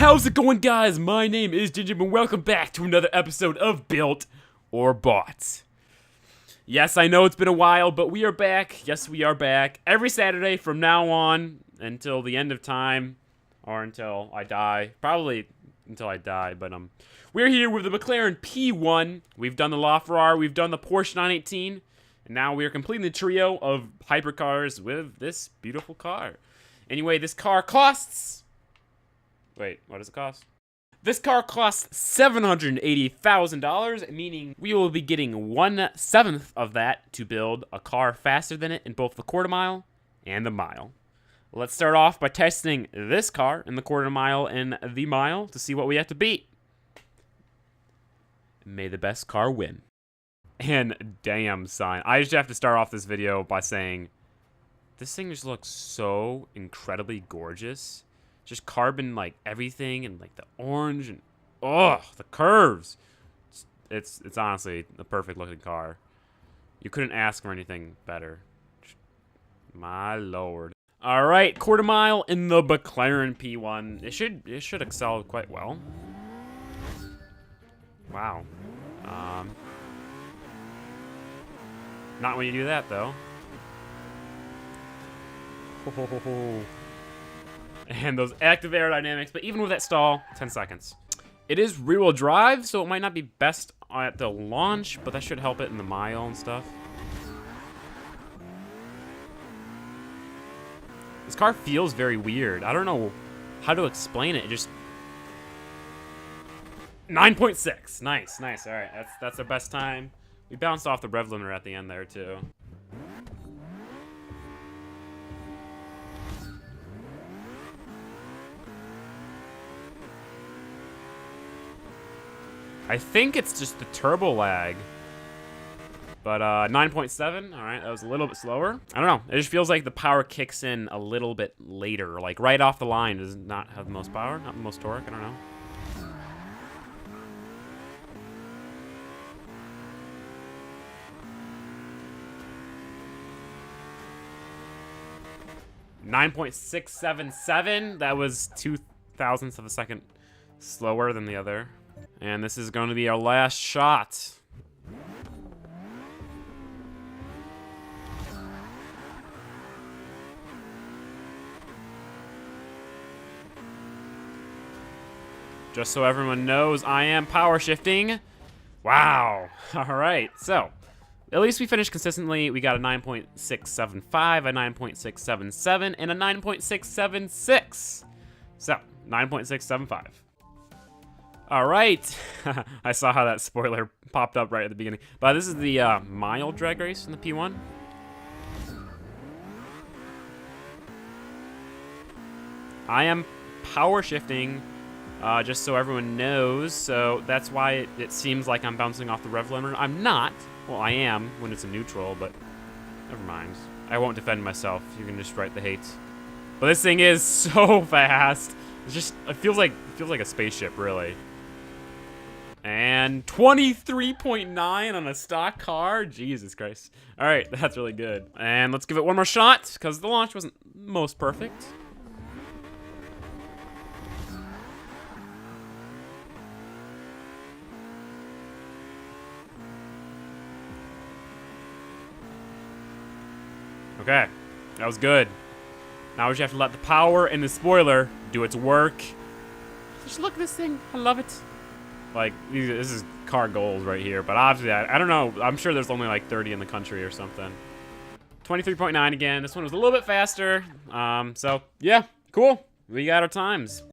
How's it going, guys? My name is Gingium, and welcome back to another episode of Built or Bought. Yes, I know it's been a while, but we are back. Yes, we are back. Every Saturday from now on until the end of time, or until I die. Probably until I die, but we're here with the Mclaren P1. We've done the LaFerrari, we've done the Porsche 918, and now we are completing the trio of hypercars with this beautiful car. Anyway, this car costs... Wait, what does it cost? This car costs $780,000, meaning we will be getting 1/7 of that to build a car faster than it in both the quarter mile and the mile. Let's start off by testing this car in the quarter mile and the mile to see what we have to beat. May the best car win. And damn, son, I just have to start off this video by saying this thing just looks so incredibly gorgeous. Just carbon, like, everything, and, like, the orange, and, oh, the curves. It's honestly the perfect looking car. You couldn't ask for anything better. My lord. All right, quarter mile in the Mclaren P1. It should excel quite well. Wow. Not when you do that, though. Ho, ho, ho, ho. And those active aerodynamics, but even with that stall, 10 seconds. It is rear-wheel drive, so it might not be best at the launch, but that should help it in the mile and stuff. This car feels very weird. I don't know how to explain it. It just... 9.6. Nice, nice. All right, that's our best time. We bounced off the rev limiter at the end there, too. I think it's just the turbo lag. But 9.7, all right, that was a little bit slower. I don't know, it just feels like the power kicks in a little bit later. Like right off the line does not have the most power, not the most torque, I don't know. .677, that was 0.02 of a second slower than the other. And this is going to be our last shot. Just so everyone knows, I am power shifting. Wow. All right. So, at least we finished consistently. We got a 9.675, a 9.677, and a 9.676. So, 9.675. All right. I saw how that spoiler popped up right at the beginning. But this is the mile drag race in the P1. I am power shifting, just so everyone knows. So that's why it seems like I'm bouncing off the rev limiter. I'm not. Well, I am when it's a neutral, but never mind. I won't defend myself. You can just write the hate. But this thing is so fast. It's just, it feels like a spaceship, really. And 23.9 on a stock car? Jesus Christ. All right, that's really good. And let's give it one more shot, because the launch wasn't most perfect. Okay, that was good. Now we just have to let the power and the spoiler do its work. Just look at this thing. I love it. Like, this is car goals right here, but obviously, I don't know. I'm sure there's only like 30 in the country or something. 23.9 again. This one was a little bit faster. So, yeah, cool. We got our times.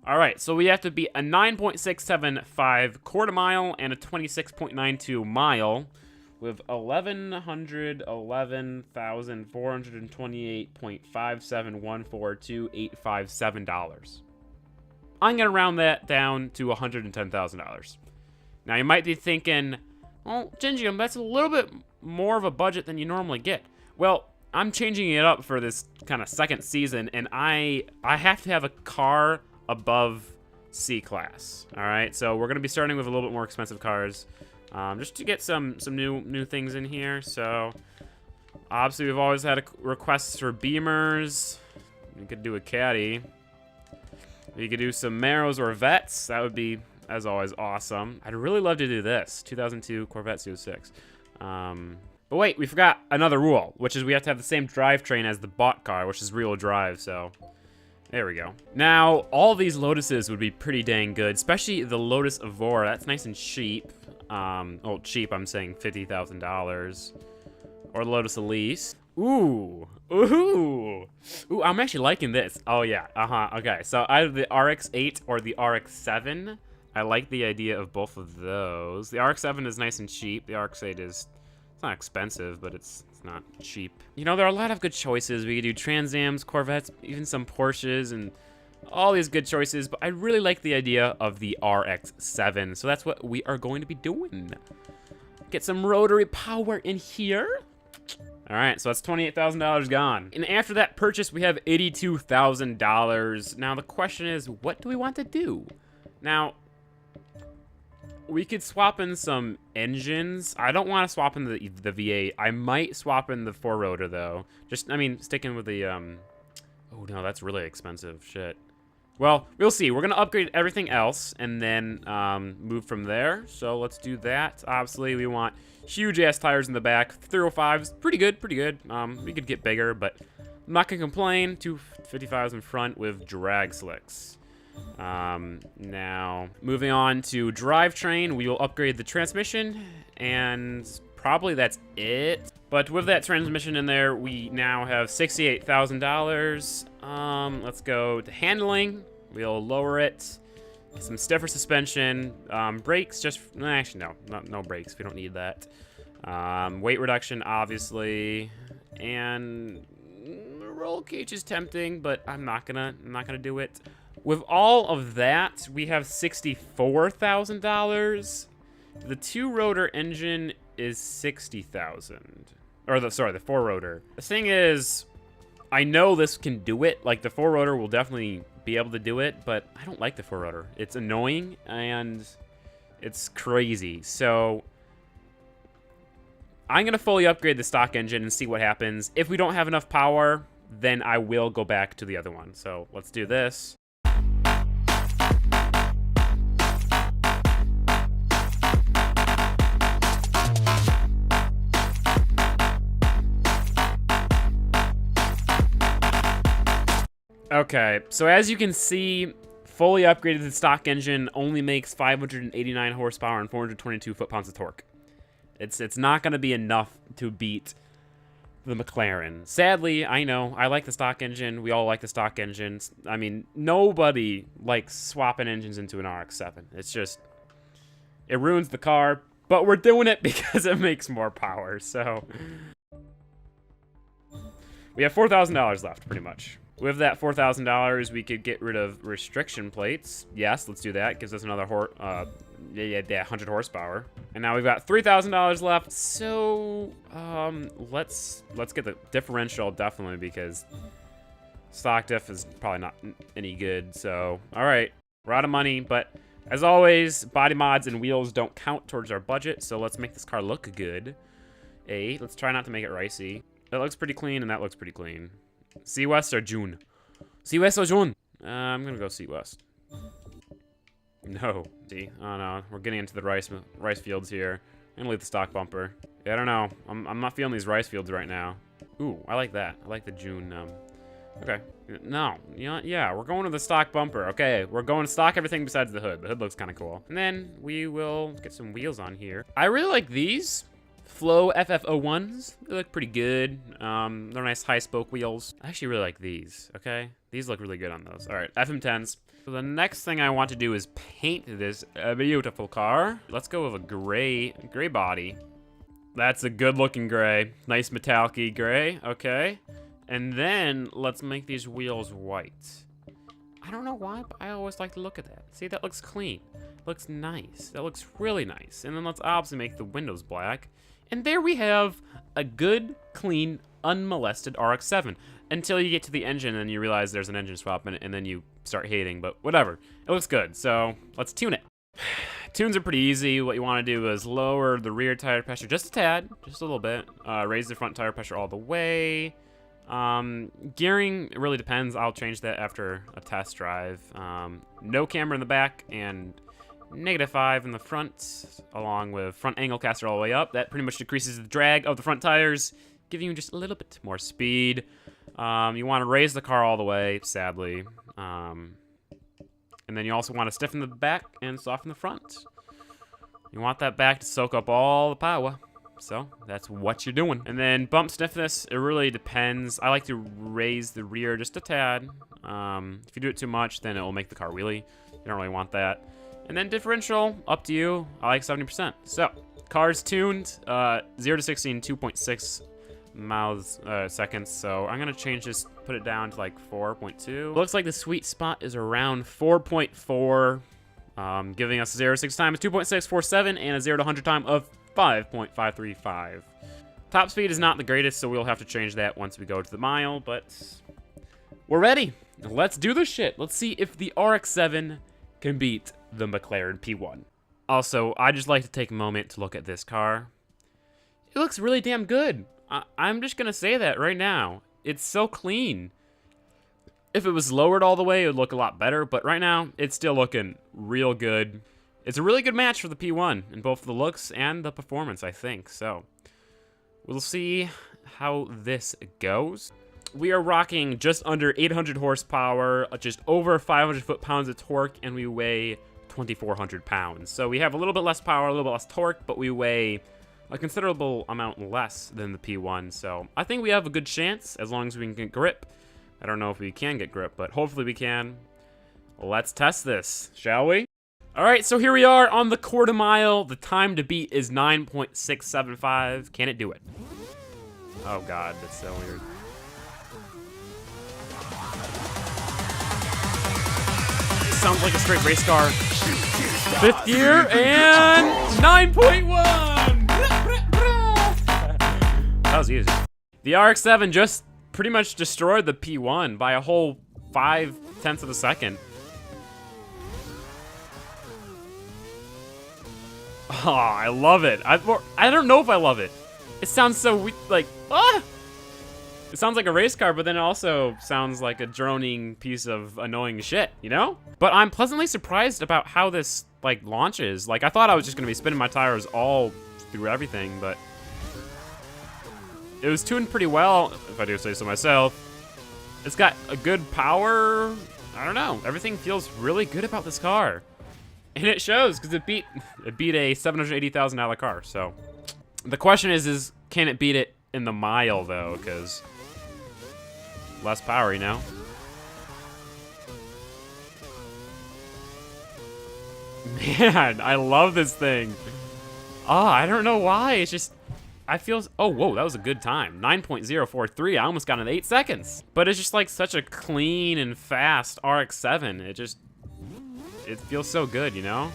All right, so we have to beat a 9.675 quarter mile and a 26.92 mile with $11,428.57142,857. I'm going to round that down to $110,000. Now, you might be thinking, well, Gingium, that's a little bit more of a budget than you normally get. Well, I'm changing it up for this kind of second season, and I have to have a car above C class. All right, so we're going to be starting with a little bit more expensive cars, just to get some new things in here. So, obviously, we've always had requests for Beamers. We could do a Caddy. We could do some Marrows or Vets. That would be, as always, awesome. I'd really love to do this. 2002 Corvette CO6. But wait, we forgot another rule, which is we have to have the same drivetrain as the bought car, which is rear-wheel drive, so there we go. Now, all these Lotuses would be pretty dang good, especially the Lotus Evora. That's nice and cheap. Oh, cheap, I'm saying $50,000. Or the Lotus Elise. Ooh, ooh, ooh, I'm actually liking this. Oh yeah, okay. So either the RX-8 or the RX-7. I like the idea of both of those. The RX-7 is nice and cheap. The RX-8 is, it's not expensive, but it's not cheap. You know, there are a lot of good choices. We could do Trans Ams, Corvettes, even some Porsches, and all these good choices, but I really like the idea of the RX-7, so that's what we are going to be doing. Get some rotary power in here. All right, so that's $28,000 gone. And after that purchase, we have $82,000. Now, the question is, what do we want to do? Now, we could swap in some engines. I don't want to swap in the V8. I might swap in the 4-rotor, though. Just, I mean, sticking with the, oh, no, that's really expensive. Shit. Well, we'll see. We're going to upgrade everything else and then move from there. So let's do that. Obviously, we want huge-ass tires in the back. 305s, pretty good, pretty good. We could get bigger, but I'm not going to complain. 255s in front with drag slicks. Now, moving on to drivetrain, we will upgrade the transmission, and probably that's it. But with that transmission in there, we now have $68,000. Let's go to handling. We'll lower it. Get some stiffer suspension. Brakes, just, actually, no brakes. We don't need that. Weight reduction, obviously. And roll cage is tempting, but I'm not gonna do it. With all of that, we have $64,000. The 2-rotor engine is $60,000. Or the 4-rotor. The thing is, I know this can do it. Like, the 4-rotor will definitely be able to do it, but I don't like the 4-rotor. It's annoying, and it's crazy. So, I'm going to fully upgrade the stock engine and see what happens. If we don't have enough power, then I will go back to the other one. So, let's do this. Okay, so as you can see, fully upgraded the stock engine only makes 589 horsepower and 422 foot-pounds of torque. It's not going to be enough to beat the McLaren. Sadly, I know, I like the stock engine. We all like the stock engines. I mean, nobody likes swapping engines into an RX-7. It's just, it ruins the car, but we're doing it because it makes more power, so. We have $4,000 left, pretty much. With that $4,000, we could get rid of restriction plates. Yes, let's do that. Gives us another 100 horsepower. And now we've got $3,000 left. So let's get the differential definitely, because stock diff is probably not any good. So all right, we're out of money. But as always, body mods and wheels don't count towards our budget. So let's make this car look good. Let's try not to make it ricey. That looks pretty clean, and that looks pretty clean. Sea West or June? Sea West or June? I'm gonna go Sea West. No. See? Oh no. We're getting into the rice fields here. I'm gonna leave the stock bumper. Yeah, I don't know. I'm not feeling these rice fields right now. Ooh, I like that. I like the June. Okay. No. You know, yeah, we're going to the stock bumper. Okay, we're going to stock everything besides the hood. The hood looks kind of cool. And then we will get some wheels on here. I really like these. Flow FF01s, they look pretty good. They're nice high spoke wheels. I actually really like these, okay? These look really good on those. All right, FM10s. So the next thing I want to do is paint this beautiful car. Let's go with a gray body. That's a good looking gray. Nice metallic-y gray, okay. And then let's make these wheels white. I don't know why, but I always like to look at that. See, that looks clean. Looks nice. That looks really nice. And then let's obviously make the windows black. And there we have a good, clean, unmolested RX-7. Until you get to the engine and you realize there's an engine swap in it, and then you start hating, but whatever. It looks good, so let's tune it. Tunes are pretty easy. What you want to do is lower the rear tire pressure just a tad, just a little bit. Raise the front tire pressure all the way. Gearing, it really depends. I'll change that after a test drive. No camera in the back and -5 in the front, along with front angle caster all the way up. That pretty much decreases the drag of the front tires, giving you just a little bit more speed. You want to raise the car all the way, sadly. And then you also want to stiffen the back and soften the front. You want that back to soak up all the power. So that's what you're doing. And then bump stiffness, it really depends. I like to raise the rear just a tad. If you do it too much, then it will make the car wheelie. You don't really want that. And then differential, up to you. I like 70%. So, car's tuned, 0 to 60 in 2.6 miles seconds. So I'm gonna change this, put it down to like 4.2. Looks like the sweet spot is around 4.4, giving us 0 to 60 time is 2.647 and a 0 to 100 time of 5.535. Top speed is not the greatest, so we'll have to change that once we go to the mile, but we're ready. Let's do this shit. Let's see if the RX-7 can beat the Mclaren P1. Also, I just like to take a moment to look at this car. It looks really damn good. I'm just gonna say that right now. It's so clean. If it was lowered all the way, it would look a lot better, but right now, it's still looking real good. It's a really good match for the P1 in both the looks and the performance, I think. So, we'll see how this goes. We are rocking just under 800 horsepower, just over 500 foot-pounds of torque, and we weigh 2,400 pounds. So we have a little bit less power, a little bit less torque, but we weigh a considerable amount less than the P1. So I think we have a good chance as long as we can get grip. I don't know if we can get grip, but hopefully we can. Let's test this, shall we? All right, so here we are on the quarter mile. The time to beat is 9.675. Can it do it? Oh God, that's so weird. It sounds like a straight race car. Fifth gear and 9.1. That was easy. The RX-7 just pretty much destroyed the P1 by a whole 0.5 of a second. Oh, I love it. I don't know if I love it. It sounds so like, ah! It sounds like a race car, but then it also sounds like a droning piece of annoying shit, you know? But I'm pleasantly surprised about how this, like, launches. Like, I thought I was just gonna be spinning my tires all through everything, but it was tuned pretty well, if I do say so myself. It's got a good power. I don't know. Everything feels really good about this car. And it shows, because it beat a $780,000 car, so. The question is can it beat it in the mile, though, because less power, you know? Man, I love this thing. I don't know why, it's just, I feel, oh, whoa, that was a good time. 9.043, I almost got in 8 seconds. But it's just like such a clean and fast RX-7, it feels so good, you know?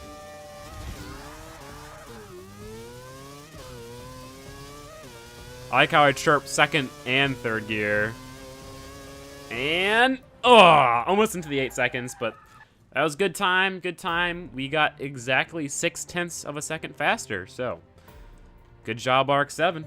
I like how I chirp second and third gear. And, almost into the 8 seconds, but that was good time, good time. We got exactly 0.6 of a second faster, so good job, RX-7.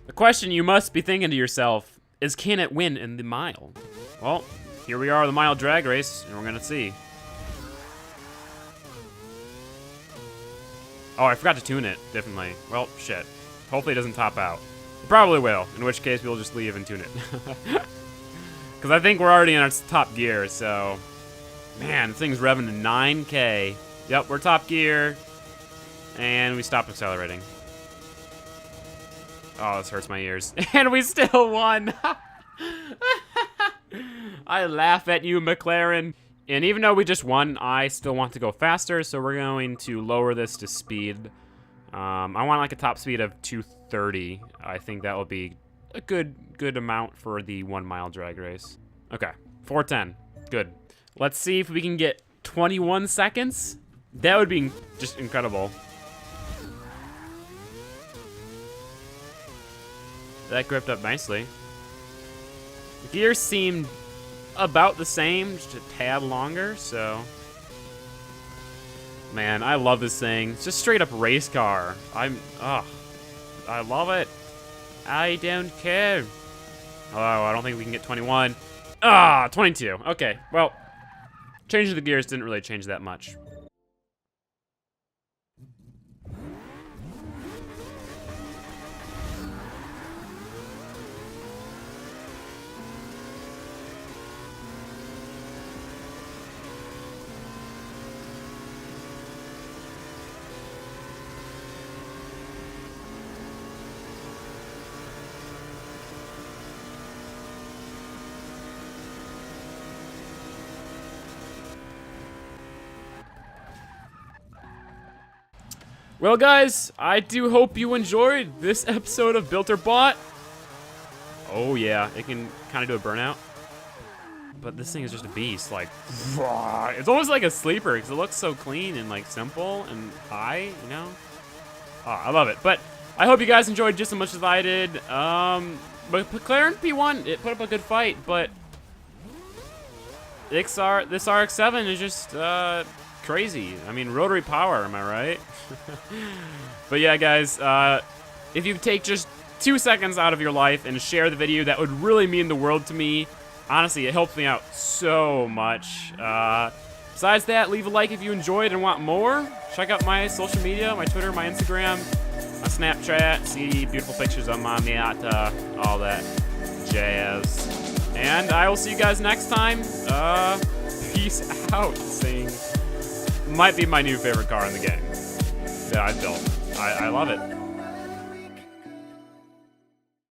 The question you must be thinking to yourself is, can it win in the mile? Well, here we are, the mile drag race, and we're gonna see. Oh, I forgot to tune it, definitely. Well, shit. Hopefully it doesn't top out. It probably will, in which case we'll just leave and tune it. Because I think we're already in our top gear, so. Man, this thing's revving to 9K. Yep, we're top gear. And we stopped accelerating. Oh, this hurts my ears. And we still won. I laugh at you, McLaren. And even though we just won, I still want to go faster, so we're going to lower this to speed. I want like a top speed of 230. I think that will be a good amount for the 1 mile drag race. Okay, 410. Good. Let's see if we can get 21 seconds. That would be just incredible. That gripped up nicely. The gears seemed about the same, just a tad longer, so. Man, I love this thing. It's just straight up race car. I love it. I don't care. Oh, I don't think we can get 21. 22. Okay, well, changing the gears didn't really change that much. Well, guys, I do hope you enjoyed this episode of Built or Bought. Oh, yeah, it can kind of do a burnout. But this thing is just a beast. Like, it's almost like a sleeper because it looks so clean and, like, simple and high, you know? Oh, I love it. But I hope you guys enjoyed just as much as I did. But Mclaren P1, it put up a good fight, but this RX-7 is just crazy. I mean, rotary power, am I right? But yeah, guys, if you take just 2 seconds out of your life and share the video, that would really mean the world to me. Honestly, it helps me out so much. Besides that, leave a like if you enjoyed and want more. Check out my social media, my Twitter, my Instagram, my Snapchat. See beautiful pictures of my Miata, all that jazz. And I will see you guys next time. Peace out. Saying might be my new favorite car in the game that I built. I love it.